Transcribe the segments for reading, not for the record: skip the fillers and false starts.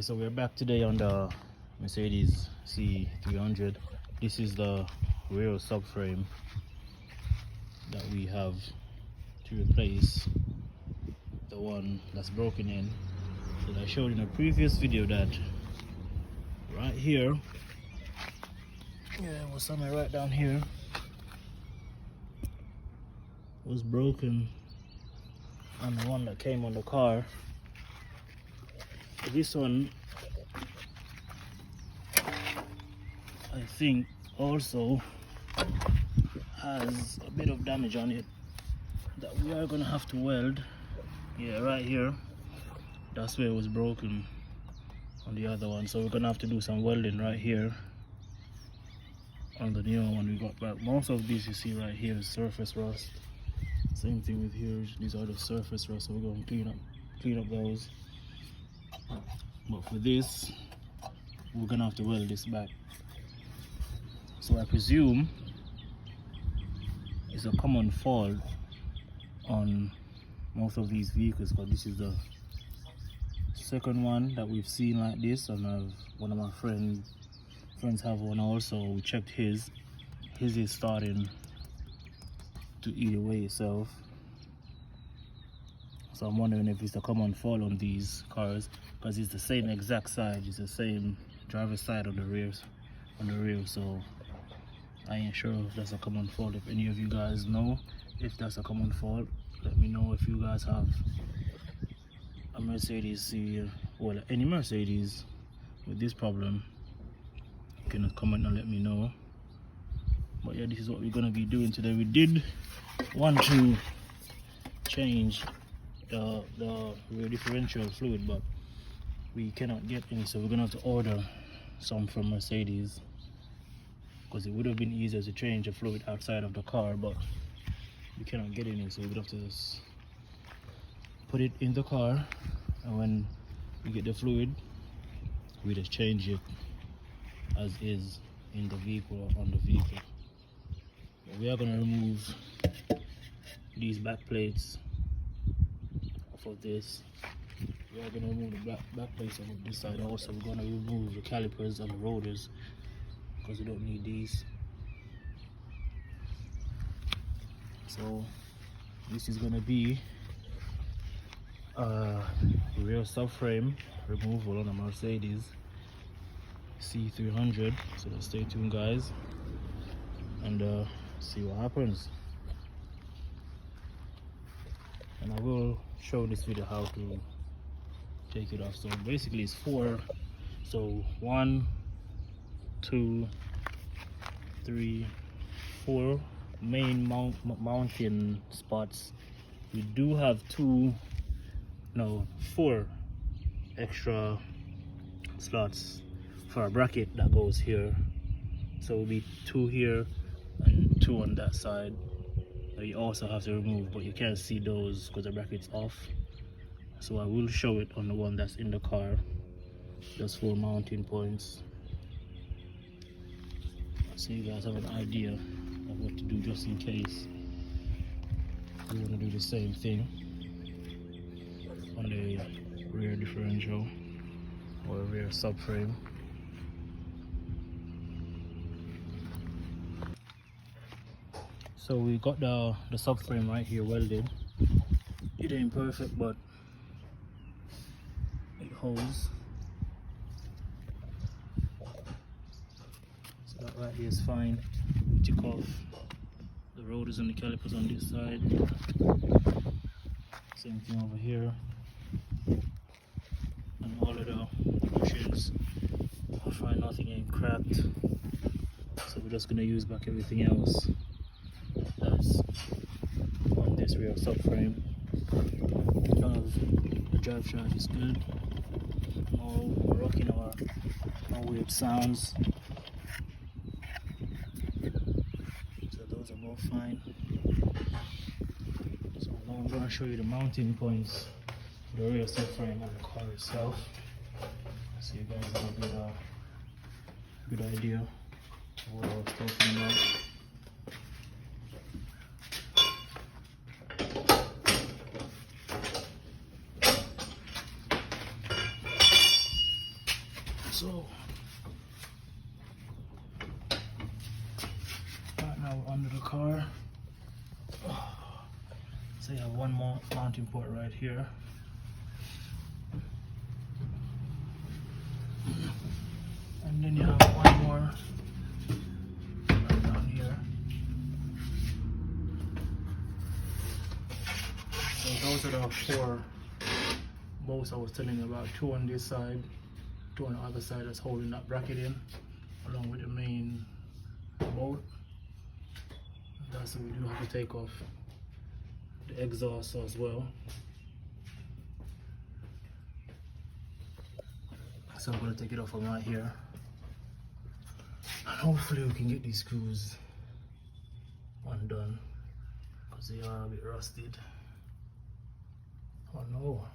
So we're back today on the Mercedes C300. This is the rear subframe that we have to replace the one that's broken in. So I showed in a previous video that right here, it was somewhere right down here, was broken on the one that came on the car. This one, I think, also has a bit of damage on it that we are gonna have to weld. Yeah, right here, that's where it was broken on the other one, so we're gonna have to do some welding right here on the new one we got back. Most of these you see right here is surface rust. Same thing with here, these are the surface rust, so we're gonna clean up those. But for this, we're gonna have to weld this back. So I presume it's a common fault on most of these vehicles, because this is the second one that we've seen like this, and one of my friends have one also. We checked his is starting to eat away itself. So I'm wondering if it's a common fault on these cars, because it's the same exact side, it's the same driver's side on the rear, so I ain't sure if that's a common fault. If any of you guys know if that's a common fault, let me know. If you guys have a Mercedes, well, any Mercedes with this problem, you can comment and let me know. But yeah, this is what we're gonna be doing today. We did want to change the rear differential fluid, but we cannot get any, so we're gonna have to order some from Mercedes, because it would have been easier to change the fluid outside of the car, but we cannot get any, so we would have to just put it in the car, and when we get the fluid, we just change it as is in the vehicle or on the vehicle. But we are going to remove these back plates off of this. We are going to remove the back plates on this side also. We're going to remove the calipers and the rotors, because we don't need these. So this is going to be rear subframe removal on a Mercedes C300. So stay tuned, guys, and see what happens. And I will show this video how to take it off. So basically it's four, so 1, 2, 3, 4 main mounting spots. We do have 4 extra slots for a bracket that goes here, so it'll be 2 here and 2 on that side that you also have to remove, but you can't see those because the bracket's off. So I will show it on the one that's in the car. Just 4 mounting points, so you guys have an idea of what to do, just in case you want to do the same thing on the rear differential or rear subframe. So we got the subframe right here welded. It ain't perfect, but it holds. So that right here is fine. We took off the rotors and the calipers on this side. Same thing over here. And all of the bushings. I find nothing ain't cracked. So we're just gonna use back everything else that's on this rear subframe. The drive shaft is good. No rocking or no weird sounds. So those are both fine. So now I'm going to show you the mounting points for the rear subframe on the car itself, so you guys have a good idea of what I was talking about. So right now we're under the car. So you have one more mounting port right here. And then you have one more right down here. So those are the 4 bolts I was telling you about. 2 on this side, 2 on the other side that's holding that bracket in, along with the main bolt. That's what we do have to take off the exhaust as well. So I'm going to take it off from right here. And hopefully we can get these screws undone, because they are a bit rusted. Oh no,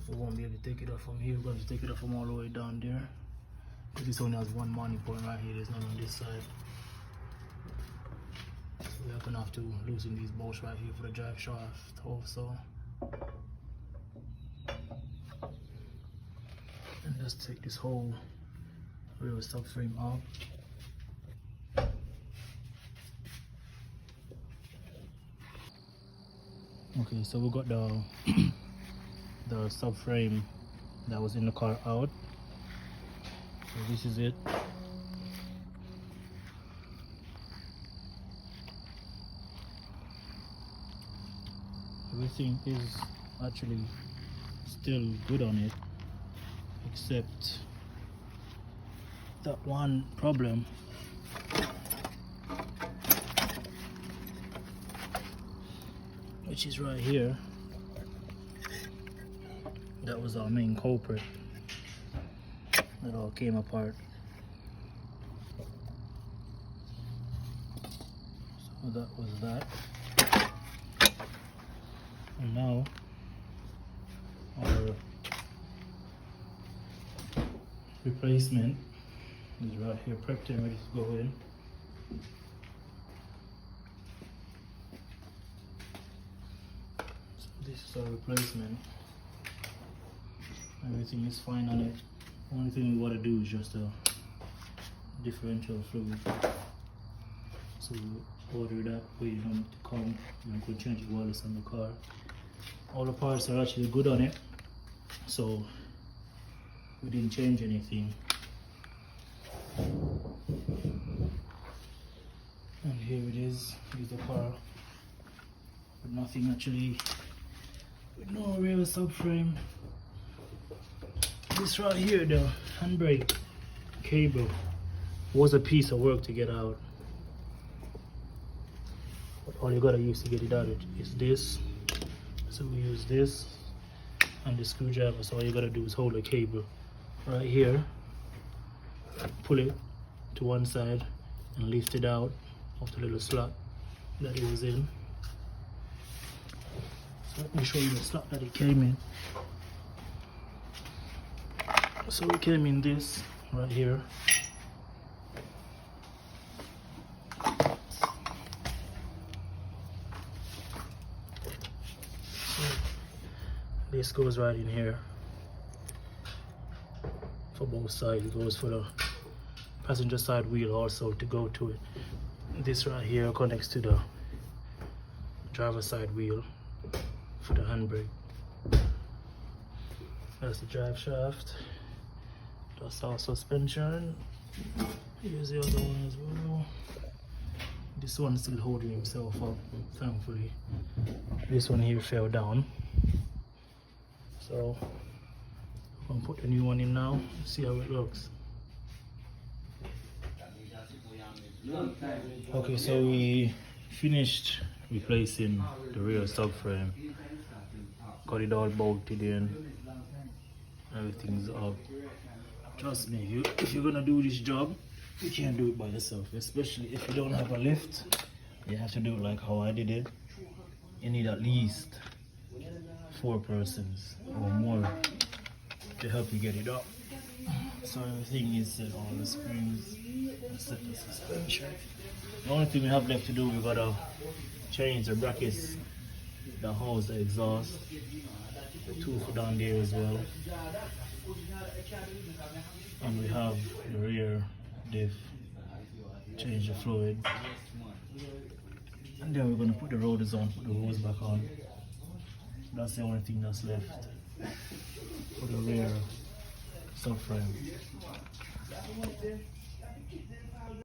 we won't be able to take it off from here. We're going to take it off from all the way down there, because this only has one mounting point right here. There's none on this side. So we're going to have to loosen these bolts right here for the drive shaft also. And let's take this whole rear subframe out. Okay, so we got the the subframe that was in the car out. So this is it. Everything is actually still good on it, except that one problem. Which is right here. That was our main culprit. It all came apart. So that was that. And now our replacement is right here, prepped and ready to go in. So this is our replacement. Everything is fine on it. Only thing we want to do is just a differential fluid. So we order that, waiting on it to come, and we can change the wireless on the car. All the parts are actually good on it, so we didn't change anything. And here it is. Here's the car with nothing actually, with no real subframe. This right here, the handbrake cable, was a piece of work to get out. But all you gotta use to get it out is this. So we use this and the screwdriver. So all you gotta do is hold the cable right here, pull it to one side and lift it out of the little slot that it was in. So let me show you the slot that it came in. So it came in this right here. So this goes right in here for both sides. It goes for the passenger side wheel also to go to it. This right here connects to the driver side wheel for the handbrake. That's the drive shaft. That's our suspension. Here's the other one as well. This one's still holding himself up, thankfully. This one here fell down. So I'm gonna put the new one in now, see how it looks. Okay, so we finished replacing the rear subframe. Got it all bolted in. Everything's up. Trust me, if you're gonna do this job, you can't do it by yourself, especially if you don't have a lift. You have to do it like how I did it. You need at least 4 persons or more to help you get it up. So everything is set, all the springs, set the suspension. The only thing we have left to do, we gotta change the brackets that house the exhaust, the 2 for down there as well. And we have the rear diff, change the fluid. And then we're going to put the rotors on, put the hose back on. That's the only thing that's left for the rear subframe.